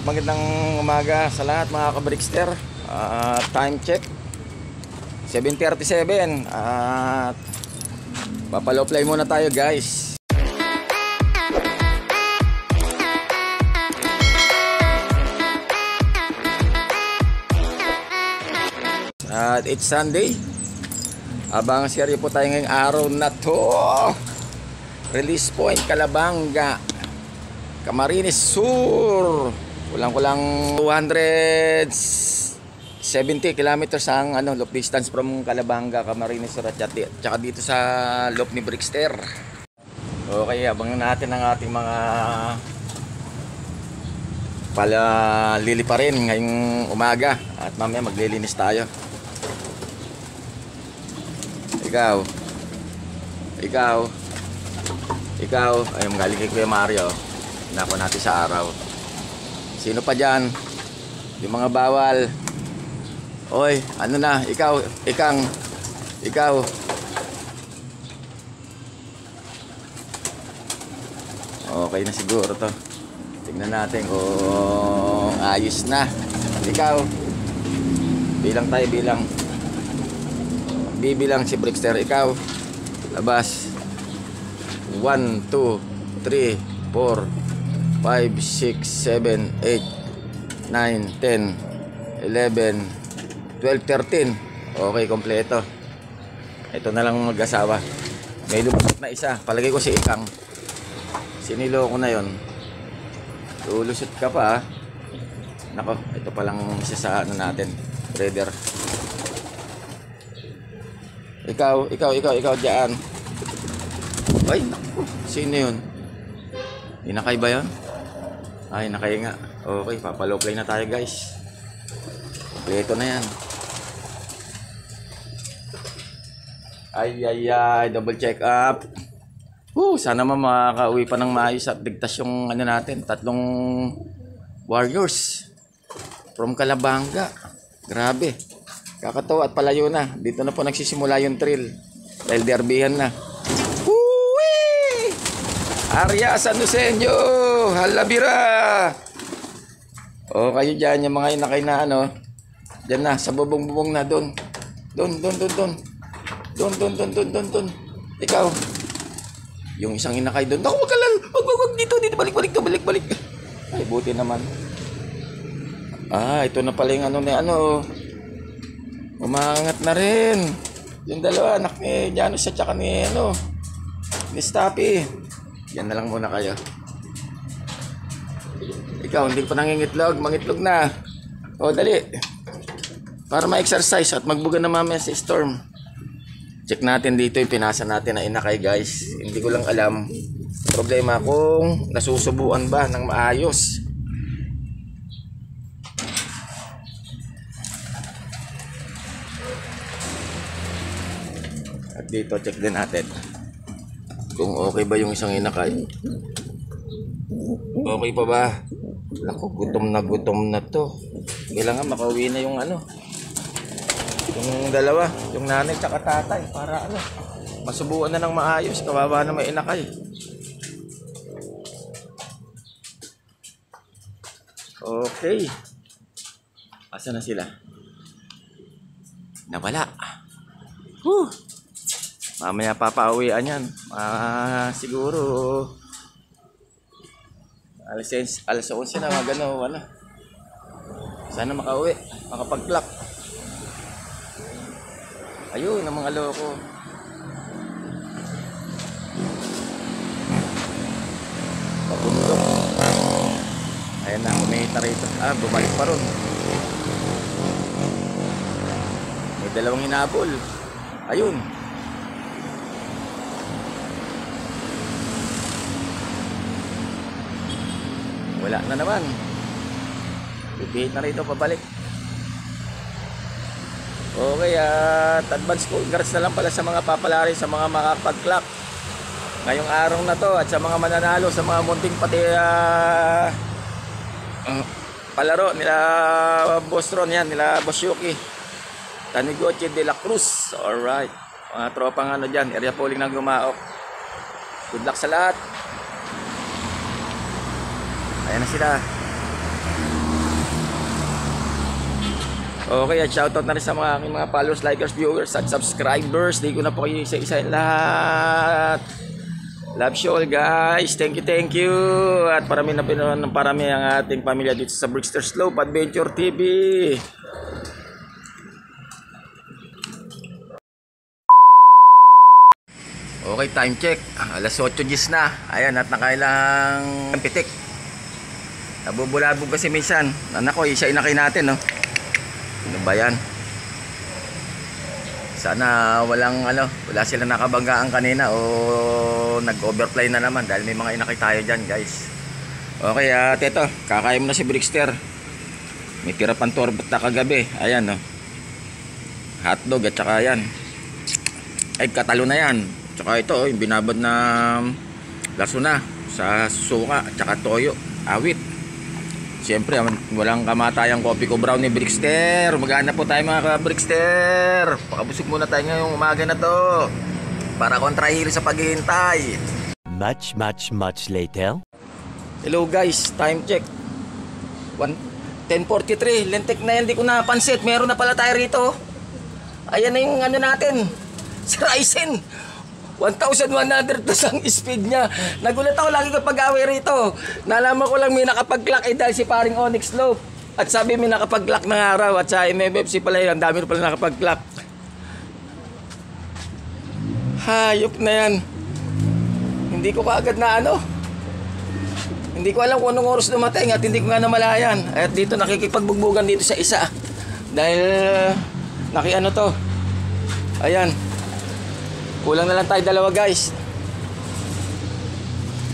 Magandang umaga sa lahat mga kabrikster. Time check 7:37 at papalow play muna tayo guys. At it's Sunday. Abang serye po tayo ngayong araw na to. Release point Calabanga, Camarines Sur. Kulang-kulang 270 kilometers ang loop distance from Calabanga, Camarines Sur at tsaka dito sa loop ni Brixter. Okay, abangan natin ang ating mga palili pa rin ngayong umaga at mamaya maglilinis tayo. Ikaw, ay magaling kay Kuya Mario. Hinako natin sa araw. Sino pa dyan? Yung mga bawal. Oy, ano na? Ikaw. Okay na siguro to. Tingnan natin kung ayos na. Ikaw. Bilang tayo, bilang. Bibilang si Brixter. Ikaw. Labas. 1, 2, 3, 4, 5, 6, 7, 8, 9, 10, 11, 12, 13. Okay, kompleto. Ito na lang mag-asawa. May lumusot na isa. Palagay ko si Ikang. Sinilo ko na yon. Lulusot ka pa. Nako, ito palang isa sa natin. Trader. Ikaw dyan. Ay, naku. Sino yun? Inakay ba yun? Ay, nakay nga. Okay, papalow play na tayo guys. Kompleto na yan. Ay, double check up. Sana makakauwi pa ng maayos at ligtas yung natin. 3 warriors from Calabanga. Grabe. Kakatawa at palayo na. Dito na po nagsisimula yung trail. Dahil derbihan na. Arya San Lucenio, Halabira. O kayo dyan, yung mga inakay na dyan na, sa bubong-bubong na, doon. Ikaw. Yung isang inakay doon. Naku, wag dito, balik. Ay, buti naman. Ito na pala yung umangat na rin. Yung dalawa, anak ni Janus at saka ni Stappy. Yan na lang muna kayo. Ikaw, hindi pa nangingitlog. Mangitlog na. O, dali. Para ma-exercise at magbuga na mamaya sa storm. Check natin dito yung pinasa natin na inakay guys. Hindi ko lang alam. Problema kung nasusubuan ba ng maayos. At dito, check din natin kung okay ba yung isang inakay. Okay pa ba? Naku, gutom na to. Kailangan makauwi na yung yung dalawa, yung nanay tsaka tatay, para masubuan na ng maayos. Kawawa na may inakay. Okay. Asa na sila? Nawala. Mamaya papauwian yan. Siguro alas 11 na wala. Sana makauwi, makapag-clock. Ayun ang mga loko. Papundok. Ayan na, kumita rito. Bumalik pa ron. May dalawang hinabol. Ayun. Wala na naman. Bibihit na rito, pabalik. Okay, at advance congrats na lang pala sa mga papalari, sa mga makapag-clock ngayong araw na to, at sa mga mananalo sa mga munting pati palaro nila Boss Ron yan, nila Boss Yuki, Tanigoche de la Cruz. Alright, mga tropang dyan, area polling ng Gumaok. Good luck sa lahat. Ayan na sila. Okay, at shoutout na rin sa mga aking mga followers, likers, viewers, at subscribers. Di ko na po kayo isa-isa lahat. Love you all, guys. Thank you. At parami na pinunan ng parami ang ating pamilya dito sa Brickster Slope Adventure TV. Okay, time check. Alas 8:10 na. Ayan, at nakailang pitik. Nabubulabog kasi minsan. Anak ko, isa inakay natin, no? Ano ba yan? Sana wala sila nakabanggaan kanina o nag-overfly na naman dahil may mga inakay tayo dyan, guys. Okay, at ito, kakain mo na si Brickster. May tira pang turbot na kagabi. Ayan, no? Hotdog at saka yan. Ay, katalo na yan. Tsaka ito, yung binabad na lasuna sa suka at saka toyo, awit. Siyempre, walang kamatayang coffee ko brown ni Brickster. Magana po tayo mga ka-Brickster. Pakabusog muna tayo ngayong umaga na to para kontrahili sa paghihintay. Much later. Hello guys, time check 10:43. Lentek na yan, di ko napansin. Meron na pala tayo rito. Ayan na yung ano natin, si Ryzen 1,100 ang speed niya. Nagulat ako lagi kapag away rito. Nalaman ko lang may nakapag-clock dahil si paring Onyx Slope. At sabi may nakapag-clock ng araw. At sa MFFC pala yun, ang dami pala nakapag-clock. Hayop na yan. Hindi ko kaagad na hindi ko alam kung anong oras dumating at hindi ko nga namalayan. At dito nakikipagbugbugan dito sa isa. Dahil to. Ayan. Kulang na lang tayo dalawa, guys.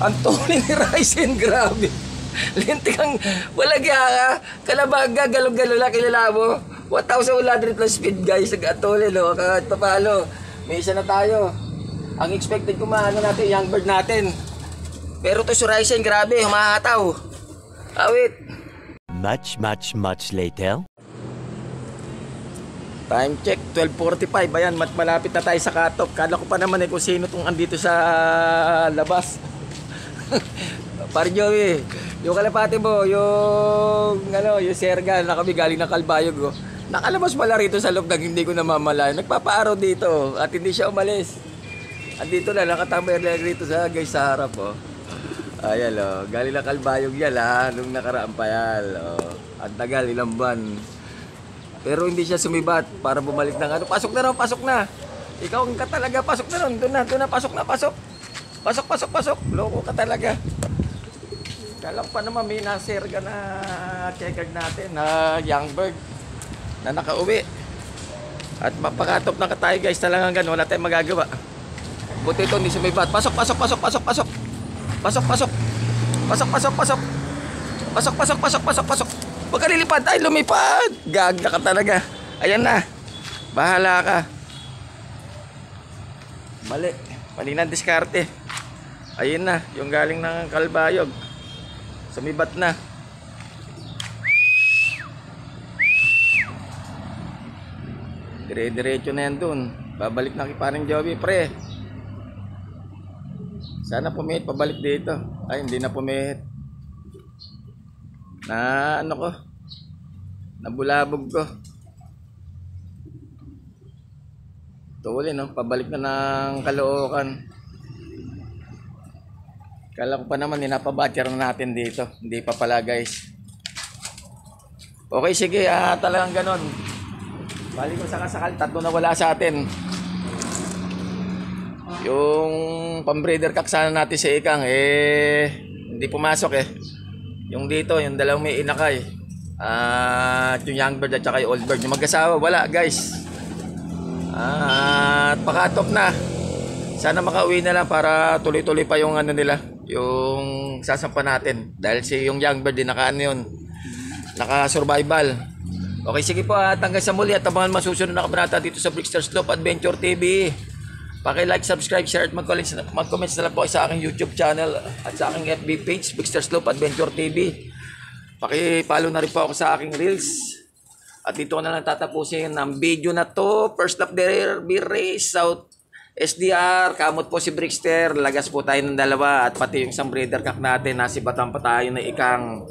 Ang tuloy ni Ryzen, grabe. Lintik ang walagya. Kalabaga, galog-galo lang, kilala mo. 1,100 plus speed, guys. Nag-atulin, no? Kahit papalo. May isa na tayo. Ang expected ko natin, young bird natin. Pero to si Ryzen, grabe, humahataw. Awit. Much later. Time check, 12:45. Ayan, malapit na tayo sa cut-off. Kala ko pa naman kung sino itong andito sa labas. Pare Joey, yung kalapati mo, yung Serga na kami galing ng Kalbayog. Nakalabas pala rito sa loob ng hindi ko namamalayan. Nagpapaaraw dito at hindi siya umalis. Andito na, nakatambay lang rito sa guys sa harap. Ayan, galing ng Kalbayog yan, nung nakaraan pa yan. Ang tagal, ilang buwan. Pero hindi siya sumibat para bumalik ng pasok na raw, pasok na. Ikaw ang ka talaga, pasok na ron. Doon na, pasok na, pasok. Pasok. Loko ka talaga. Kala ko pa naman may naserga na checkered natin na young bird na nakauwi. At mapakatop na ka tayo, guys. Talagang ganun, wala tayong magagawa. Buti ito, hindi sumibat. Pasok. Huwag ka lilipad. Ay, lumipad. Gagda ka talaga. Ayan na. Bahala ka. Mali na diskarte. Ayun na. Yung galing ng Kalbayog. Sumibat na. Dire-diretso na yan dun. Babalik na kay paring Joey, pre. Sana pumihit pabalik dito. Ay, hindi na pumihit. Nabulabog ko. Tuloy, pabalik na ng Caloocan. Kala ko pa naman napabatcher na natin dito. Hindi pa pala, guys. Okay, sige, talagang ganon. Bali ko sakasakal, 3 na wala sa atin. Yung pambreeder cock sana natin sa ikang, hindi pumasok Yung dito, yung dalawang may inakay. At yung young bird at saka yung old bird. Yung mag-asawa, wala, guys. At pakatop na. Sana makauwi na lang para tuloy-tuloy pa yung nila. Yung sasampa natin. Dahil yung young bird din naka-survival. Okay, sige po, hanggang sa muli at abangan masusunod na kabanata dito sa Brickster Slope Adventure TV. Paki-like, subscribe, share at mag-comments na lang po sa aking YouTube channel at sa aking FB page, Brickster Slope Adventure TV. Paki-follow na rin po ako sa aking reels. At dito ko na lang tatapusin ang video na to. First lap derby race, South SDR. Kamot po si Brickster. Lagas po tayo ng 2 at pati yung isang breeder cock natin. Nasibatan pa tayo na ikang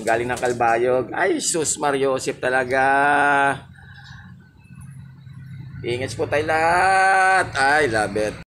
Galing ng Kalbayog. Ay, sus, Mariosep talaga. Ingat po tayo lahat. I love it.